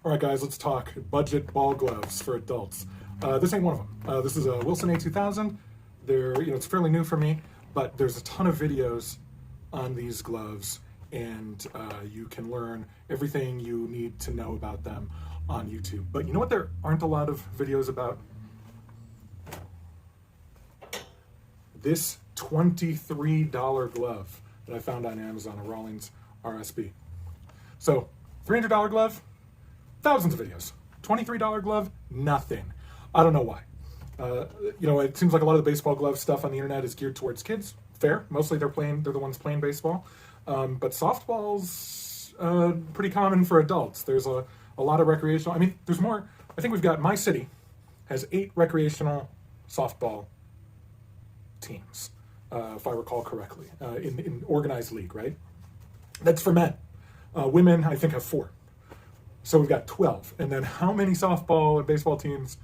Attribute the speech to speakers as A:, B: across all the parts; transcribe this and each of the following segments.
A: All right, guys, let's talk budget ball gloves for adults. This ain't one of them. This is a Wilson A2000. It's fairly new for me, but there's a ton of videos on these gloves, and you can learn everything you need to know about them on YouTube. But you know what there aren't a lot of videos about? This $23 glove that I found on Amazon, a Rawlings RSB. So, $300 glove, thousands of videos. $23 glove, nothing. I don't know why. It seems like a lot of the baseball glove stuff on the internet is geared towards kids. Fair. Mostly they're the ones playing baseball. But softball's pretty common for adults. There's a lot of recreational. I mean, there's more. I think we've got, my city has 8 recreational softball teams, if I recall correctly, in organized league, right? That's for men. Women, I think, have 4. So we've got 12. And then how many softball and baseball teams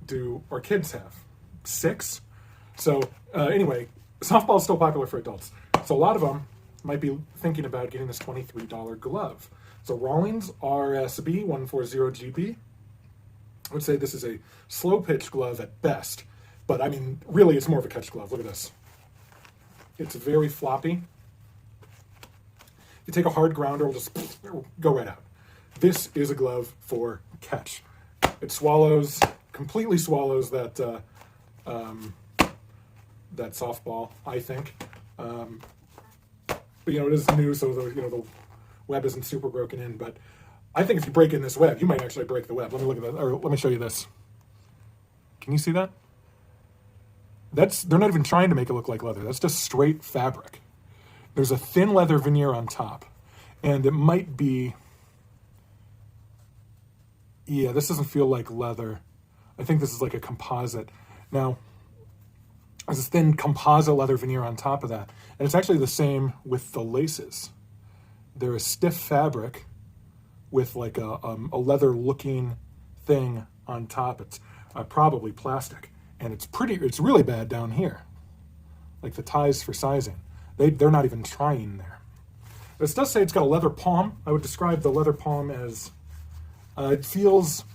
A: do our kids have? 6? So anyway, softball is still popular for adults. So a lot of them might be thinking about getting this $23 glove. So Rawlings RSB 140GB. I would say this is a slow pitch glove at best. But I mean, really, it's more of a catch glove. Look at this. It's very floppy. You take a hard grounder, it'll just go right out. This is a glove for catch. It completely swallows that that softball, I think. But it is new, so the web isn't super broken in. But I think if you break in this web, you might actually break the web. Let me look at that, or let me show you this. Can you see that? They're not even trying to make it look like leather. That's just straight fabric. There's a thin leather veneer on top, and it might be. Yeah, this doesn't feel like leather. I think this is like a composite. Now, there's this thin composite leather veneer on top of that. And it's actually the same with the laces. They're a stiff fabric with like a leather-looking thing on top. It's probably plastic. And it's really bad down here. Like the ties for sizing. They're not even trying there. This does say it's got a leather palm. I would describe the leather palm as... It feels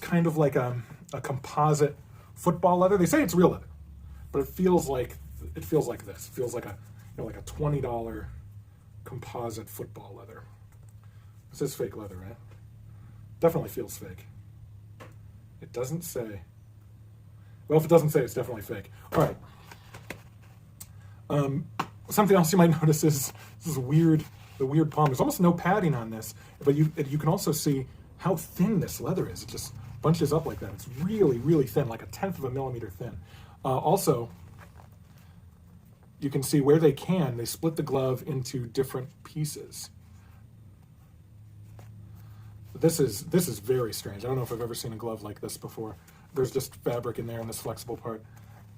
A: kind of like a composite football leather. They say it's real leather, but it feels like this. It feels like a $20 composite football leather. This is fake leather, right? Definitely feels fake. It doesn't say. Well, if it doesn't say, it's definitely fake. All right. Something else you might notice is this weird. The weird palm. There's almost no padding on this, but you can also see how thin this leather is. It just bunches up like that. It's really, really thin, like 1/10 of a millimeter thin. Also, you can see where they split the glove into different pieces. This is very strange. I don't know if I've ever seen a glove like this before. There's just fabric in there in this flexible part.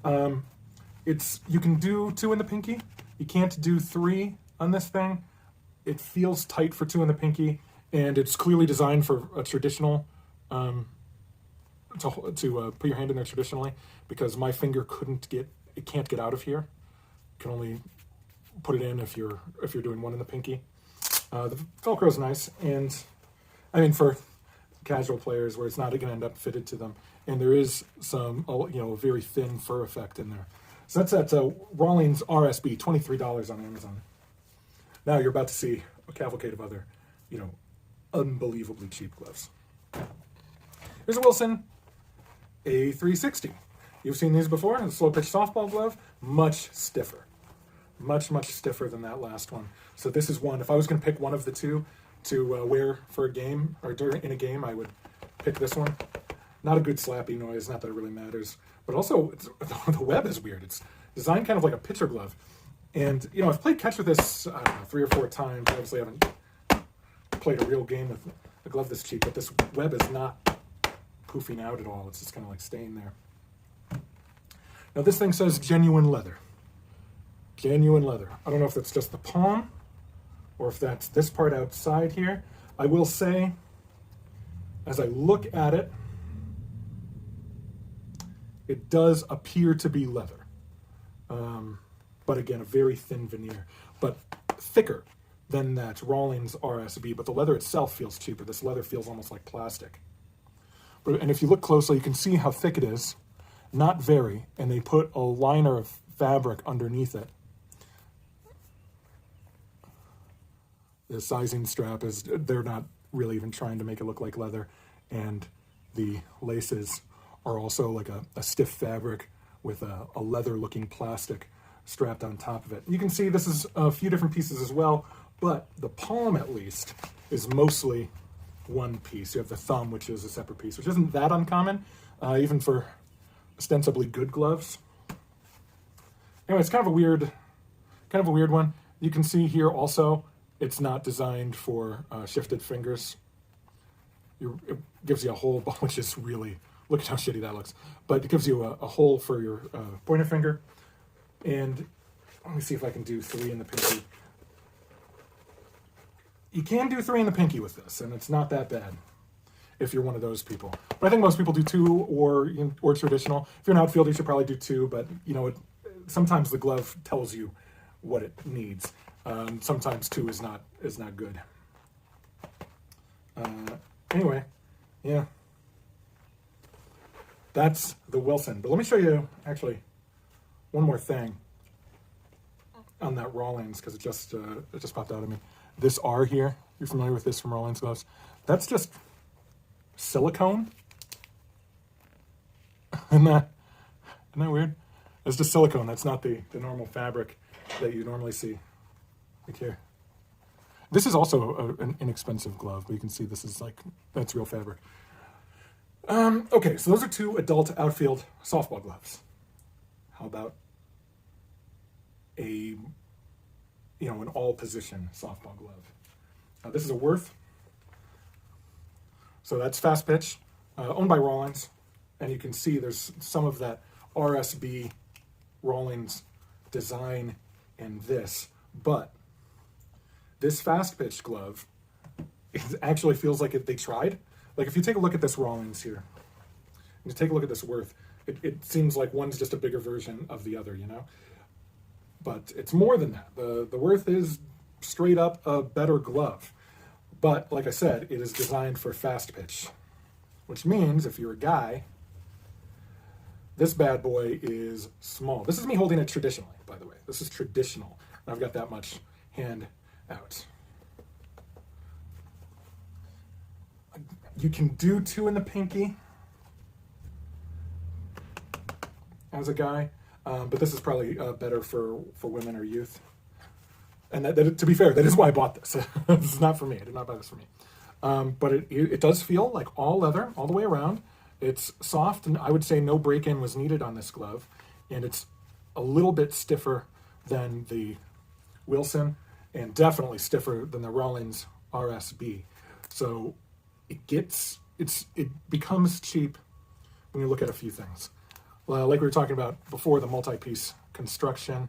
A: You can do 2 in the pinky. You can't do 3 on this thing. It feels tight for 2 in the pinky, and it's clearly designed for a traditional, to put your hand in there traditionally, because my finger can't get out of here. You can only put it in if you're doing 1 in the pinky. The Velcro is nice, and I mean for casual players where it's not going to end up fitted to them, and there is some a very thin fur effect in there. So that's at Rawlings RSB, $23 on Amazon. Now you're about to see a cavalcade of other, unbelievably cheap gloves. Here's a Wilson A360. You've seen these before. A slow pitch softball glove, much stiffer. Much, much stiffer than that last one. So this is one. If I was going to pick one of the two to wear for a game, or in a game, I would pick this one. Not a good slappy noise, not that it really matters. But also, the web is weird. It's designed kind of like a pitcher glove. And, I've played catch with this, 3 or 4 times. Obviously, I haven't played a real game with a glove this cheap, but this web is not poofing out at all. It's just kind of like staying there. Now, this thing says genuine leather. Genuine leather. I don't know if that's just the palm or if that's this part outside here. I will say, as I look at it, it does appear to be leather. But again, a very thin veneer, but thicker than that Rawlings RSB, but the leather itself feels cheaper. This leather feels almost like plastic. And if you look closely, you can see how thick it is. Not very, and they put a liner of fabric underneath it. The sizing strap is, they're not really even trying to make it look like leather, and the laces are also like a stiff fabric with a leather-looking plastic strapped on top of it. You can see this is a few different pieces as well, but the palm, at least, is mostly one piece. You have the thumb, which is a separate piece, which isn't that uncommon, even for ostensibly good gloves. Anyway, it's kind of a weird one. You can see here also, it's not designed for shifted fingers. It gives you a hole, which is really, look at how shitty that looks. But it gives you a hole for your pointer finger. And let me see if I can do 3 in the pinky. You can do 3 in the pinky with this, and it's not that bad if you're one of those people. But I think most people do 2 or traditional. If you're an outfielder, you should probably do 2, but you know, sometimes the glove tells you what it needs. Sometimes 2 is not good. Anyway, yeah. That's the Wilson. But let me show you, actually, one more thing on that Rawlings, because it just popped out at me. This R here, you're familiar with this from Rawlings gloves? That's just silicone. Isn't that weird? It's just silicone. That's not the normal fabric that you normally see. Like here. This is also an inexpensive glove, but you can see this is that's real fabric. Okay, so those are 2 adult outfield softball gloves. How about an all-position softball glove? This is a Worth. So that's fast pitch, owned by Rawlings, and you can see there's some of that RSB Rawlings design in this, but this fast pitch glove, it actually feels like they tried. Like if you take a look at this Rawlings here, and you take a look at this Worth, it seems like one's just a bigger version of the other, you know? But it's more than that. The Worth is straight up a better glove. But like I said, it is designed for fast pitch, which means if you're a guy, this bad boy is small. This is me holding it traditionally, by the way. This is traditional. And I've got that much hand out. You can do 2 in the pinky as a guy, but this is probably better for women or youth. And that, to be fair, that is why I bought this. This is not for me. I did not buy this for me. But it does feel like all leather all the way around. It's soft, and I would say no break-in was needed on this glove. And it's a little bit stiffer than the Wilson, and definitely stiffer than the Rawlings RSB. So it becomes cheap when you look at a few things. Well, like we were talking about before, the multi-piece construction,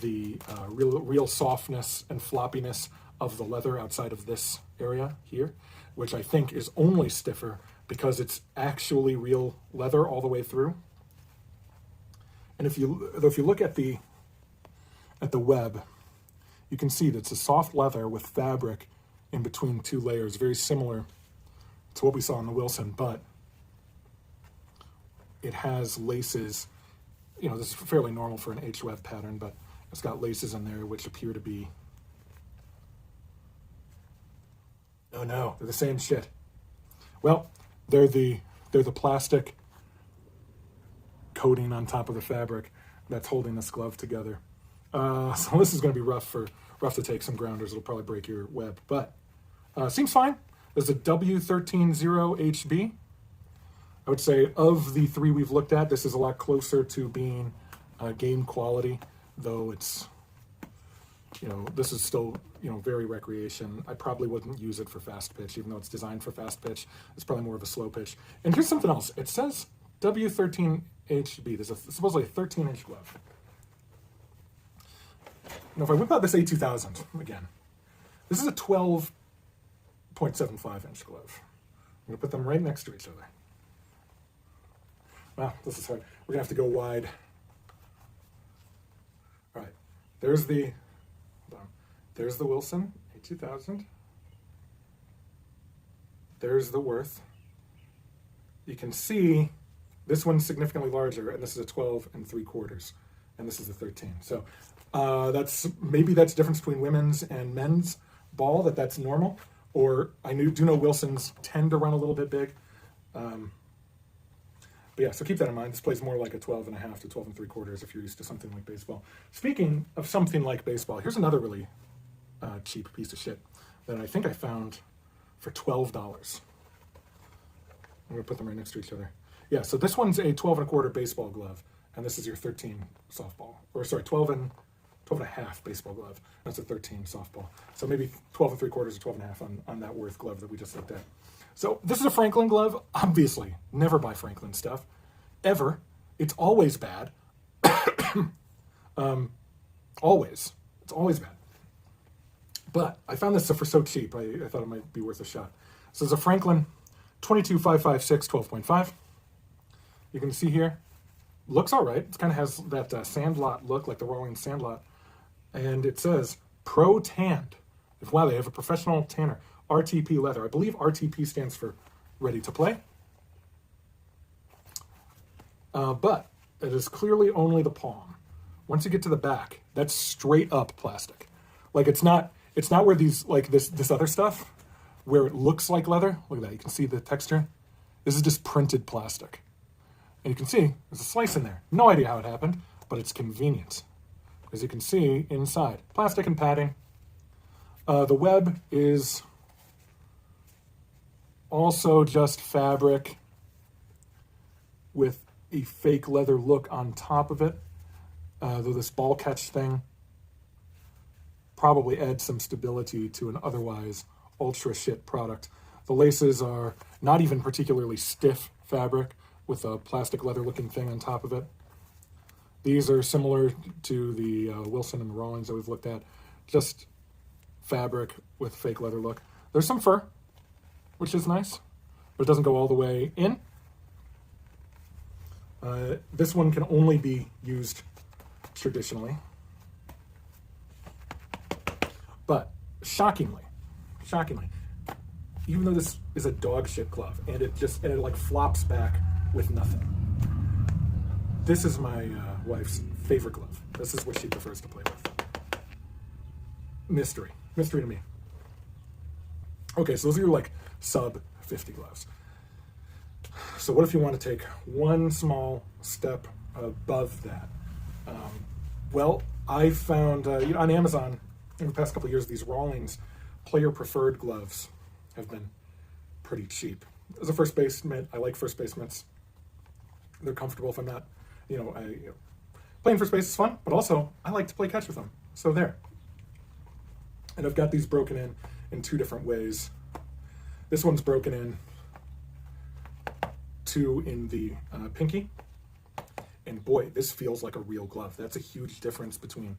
A: the real softness and floppiness of the leather outside of this area here, which I think is only stiffer because it's actually real leather all the way through. And if you look at the web, you can see that it's a soft leather with fabric in between 2 layers, very similar to what we saw in the Wilson, but it has laces. You know, this is fairly normal for an H-web pattern, but it's got laces in there which appear to be, oh no, they're the same shit. Well, they're the plastic coating on top of the fabric that's holding this glove together. So this is going to be rough to take some grounders. It'll probably break your web, but seems fine. There's a W130HB. I would say of the 3 we've looked at, this is a lot closer to being game quality, though it's, this is still, very recreation. I probably wouldn't use it for fast pitch, even though it's designed for fast pitch. It's probably more of a slow pitch. And here's something else. It says W13HB. There's supposedly a 13-inch glove. Now, if I whip out this A2000 again, this is a 12.75-inch glove. I'm going to put them right next to each other. Wow, this is hard. We're going to have to go wide. All right, there's the There's the Wilson A2000. There's the Worth. You can see this one's significantly larger, and this is a 12 3/4, and this is a 13. So that's the difference between women's and men's ball, that's normal. Or I do know Wilsons tend to run a little bit big. But yeah, so keep that in mind. This plays more like a 12.5 to 12 3/4 if you're used to something like baseball. Speaking of something like baseball, here's another really cheap piece of shit that I think I found for $12. I'm going to put them right next to each other. Yeah, so this one's a 12 1/4 baseball glove, and this is your 13 softball. Or sorry, 12 1/2 baseball glove. That's a 13 softball. So maybe 12 3/4 or 12.5 on that Worth glove that we just looked at. So this is a Franklin glove. Obviously, never buy Franklin stuff. Ever. It's always bad. Always. It's always bad. But I found this for so cheap, I thought it might be worth a shot. So it's a Franklin 22556 12.5. You can see here, looks all right. It kind of has that sandlot look, like the Rawlings sandlot. And it says, Pro Tanned. Wow, they have a professional tanner. RTP leather. I believe RTP stands for ready to play. But it is clearly only the palm. Once you get to the back, that's straight up plastic. Like it's not where these, like this other stuff, where it looks like leather. Look at that, you can see the texture. This is just printed plastic. And you can see there's a slice in there. No idea how it happened, but it's convenient. As you can see inside, plastic and padding. The web is also just fabric with a fake leather look on top of it. Though this ball catch thing probably adds some stability to an otherwise ultra shit product. The laces are not even particularly stiff fabric with a plastic leather looking thing on top of it. These are similar to the Wilson and the Rawlings that we've looked at. Just fabric with fake leather look. There's some fur, which is nice, but it doesn't go all the way in. This one can only be used traditionally. But shockingly, even though this is a dog shit glove and it like flops back with nothing, this is my wife's favorite glove. This is what she prefers to play with. Mystery to me. Okay, so those are your like sub 50 gloves. So what if you want to take one small step above that? Well, I found on Amazon in the past couple of years, these Rawlings Player Preferred gloves have been pretty cheap. As a first base mitt, I like first base mitts. They're comfortable if I'm not, playing first base is fun, but also I like to play catch with them. So there. And I've got these broken in two different ways. This one's broken in two in the pinky. And boy, this feels like a real glove. That's a huge difference between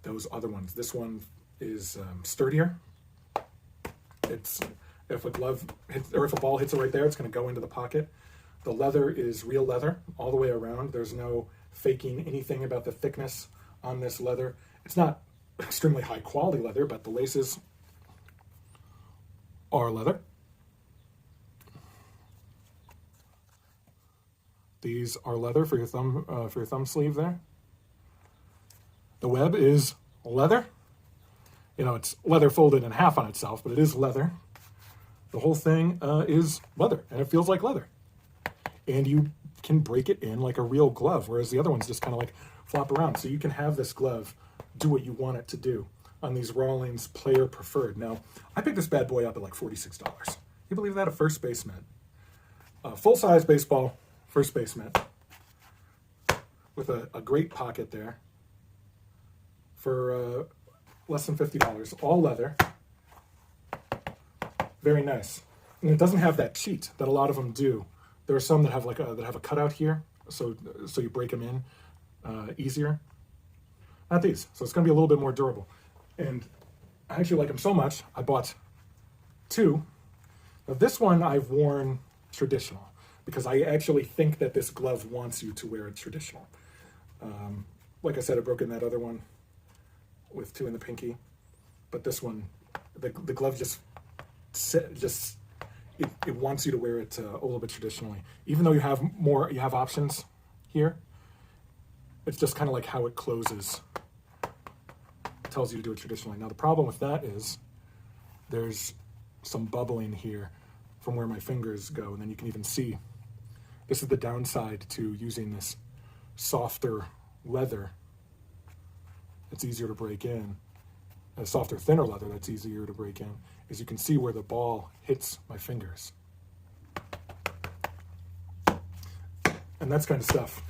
A: those other ones. This one is sturdier. It's if a glove hits, or if a ball hits it right there, it's going to go into the pocket. The leather is real leather all the way around. There's no faking anything about the thickness on this leather. It's not extremely high quality leather, but the laces are leather. These are leather for your thumb sleeve there. The web is leather. It's leather folded in half on itself, but it is leather. The whole thing is leather, and it feels like leather. And you can break it in like a real glove, whereas the other ones just kind of like flop around. So you can have this glove do what you want it to do on these Rawlings Player Preferred. Now, I picked this bad boy up at like $46. You believe that? A first base mitt. Full-size baseball first base mitt with a great pocket there for less than $50. All leather. Very nice. And it doesn't have that cheat that a lot of them do. There are some that have a cutout here, so you break them in easier. Not these, so it's going to be a little bit more durable. And I actually like them so much, I bought two. Now this one I've worn traditional because I actually think that this glove wants you to wear it traditional. Like I said, I broke in that other one with two in the pinky. but this one, the glove it wants you to wear it a little bit traditionally. Even though you have options here, it's just kind of like how it closes. It tells you to do it traditionally. Now the problem with that is there's some bubbling here from where my fingers go, and then you can even see this is the downside to using this softer leather. It's easier to break in. A softer, thinner leather that's easier to break in, is you can see where the ball hits my fingers. And that's kind of stuff.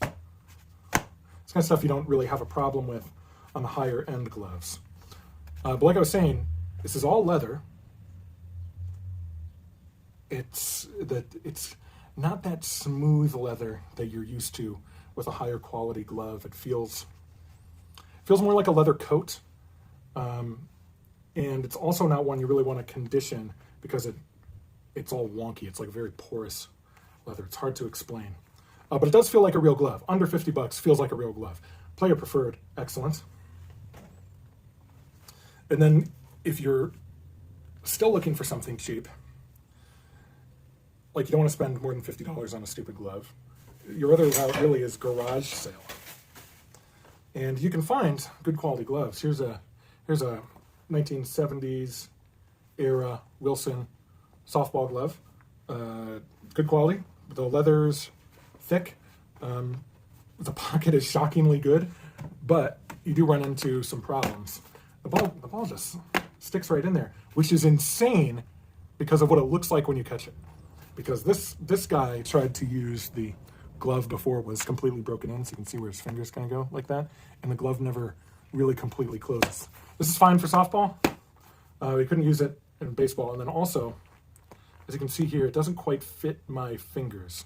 A: It's kind of stuff you don't really have a problem with on the higher end gloves. But like I was saying, this is all leather. It's not that smooth leather that you're used to with a higher quality glove. It feels more like a leather coat. And it's also not one you really want to condition because it's all wonky. It's like very porous leather. It's hard to explain. But it does feel like a real glove. Under $50 feels like a real glove. Player Preferred, excellent. And then if you're still looking for something cheap, like you don't want to spend more than $50 on a stupid glove, your other route really is garage sale. And you can find good quality gloves. Here's a 1970s era Wilson softball glove. Good quality. The leather's thick. The pocket is shockingly good, but you do run into some problems. The ball just sticks right in there, which is insane because of what it looks like when you catch it. Because this guy tried to use the glove before it was completely broken in, so you can see where his fingers kind of go like that, and the glove never really completely closes. This is fine for softball. We couldn't use it in baseball, and then also, as you can see here, it doesn't quite fit my fingers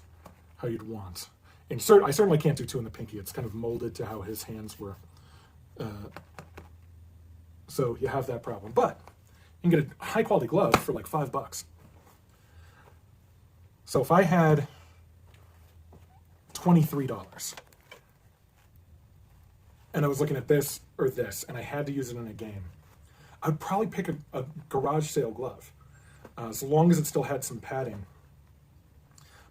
A: how you'd want. And I certainly can't do two in the pinky. It's kind of molded to how his hands were. So you have that problem. But you can get a high quality glove for like $5. So if I had $23 and I was looking at this or this and I had to use it in a game, I'd probably pick a garage sale glove, as long as it still had some padding.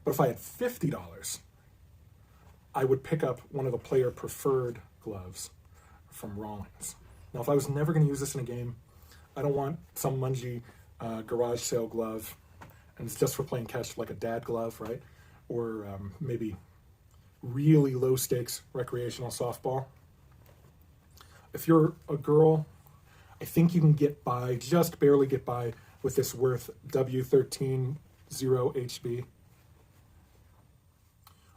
A: But if I had $50, I would pick up one of the Player Preferred gloves from Rawlings. Now, if I was never going to use this in a game, I don't want some mungy garage sale glove, and it's just for playing catch, like a dad glove, right? Or maybe really low stakes recreational softball. If you're a girl, I think you can get by, just barely get by, with this Worth W13 0HB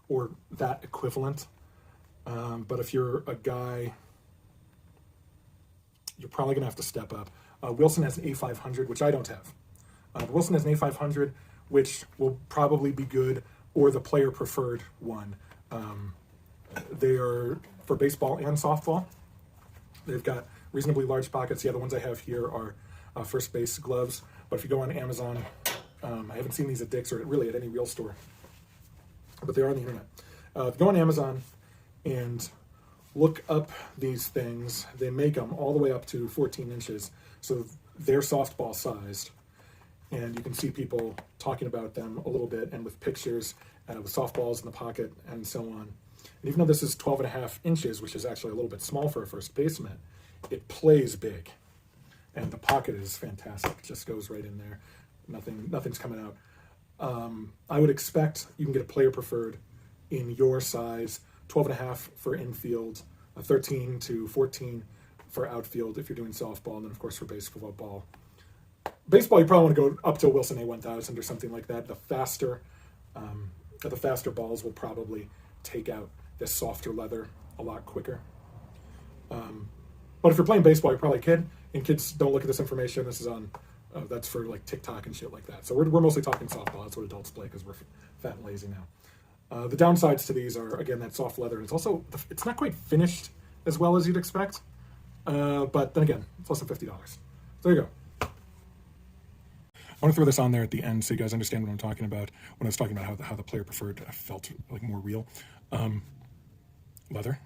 A: or that equivalent. But if you're a guy, you're probably gonna have to step up. Wilson has an A500, which I don't have. Wilson has an A500, which will probably be good, or the Player Preferred one. They are for baseball and softball. They've got reasonably large pockets. The other ones I have here are first base gloves. But if you go on Amazon, I haven't seen these at Dick's or really at any real store, but they are on the internet. If you go on Amazon and look up these things, they make them all the way up to 14 inches. So they're softball sized. And you can see people talking about them a little bit and with pictures with softballs in the pocket and so on. And even though this is 12.5 inches, which is actually a little bit small for a first baseman, it plays big. And the pocket is fantastic. It just goes right in there. Nothing's coming out. I would expect you can get a Player Preferred in your size, 12.5 for infield, 13 to 14 for outfield if you're doing softball, and then of course for baseball. Baseball, you probably want to go up to a Wilson A1000 or something like that. The faster balls will probably take out this softer leather a lot quicker. But if you're playing baseball, you're probably a kid, and kids don't look at this information. This is on, that's for like TikTok and shit like that. So we're mostly talking softball. That's what adults play because we're fat and lazy now. The downsides to these are, again, that soft leather. And it's also, it's not quite finished as well as you'd expect. But then again, it's less than $50. So there you go. I want to throw this on there at the end so you guys understand what I'm talking about when I was talking about how the Player Preferred felt like more real. Leather.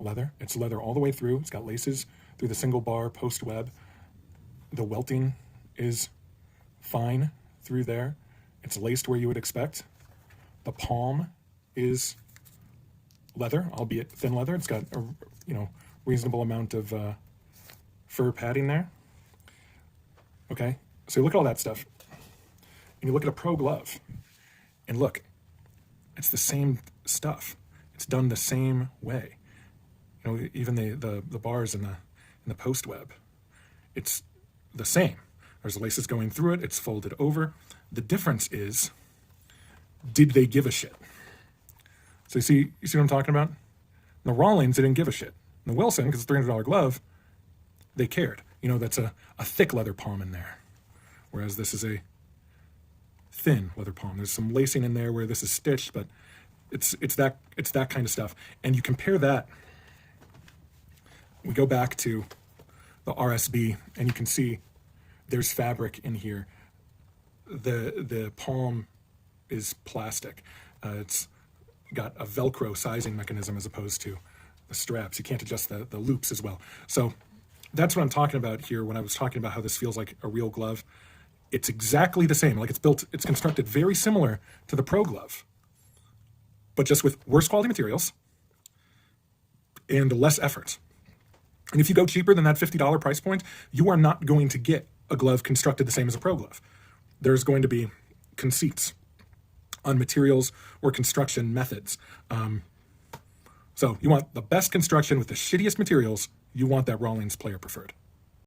A: leather. It's leather all the way through. It's got laces through the single bar post web. The welting is fine through there. It's laced where you would expect. The palm is leather, albeit thin leather. It's got a reasonable amount of fur padding there. Okay, so you look at all that stuff, and you look at a pro glove, and look, it's the same stuff. It's done the same way. Even the bars in the post web, it's the same. There's laces going through it. It's folded over. The difference is, did they give a shit? So you see what I'm talking about? The Rawlings, they didn't give a shit. The Wilson, because it's a $300 glove, they cared. That's a thick leather palm in there, whereas this is a thin leather palm. There's some lacing in there where this is stitched, but it's that kind of stuff. And you compare that. We go back to the RSB, and you can see there's fabric in here. The palm is plastic. It's got a Velcro sizing mechanism as opposed to the straps. You can't adjust the loops as well. So that's what I'm talking about here when I was talking about how this feels like a real glove. It's exactly the same. Like it's constructed very similar to the Pro glove, but just with worse quality materials and less effort. And if you go cheaper than that $50 price point, you are not going to get a glove constructed the same as a Pro glove. There's going to be conceits on materials or construction methods. So you want the best construction with the shittiest materials, you want that Rawlings Player Preferred.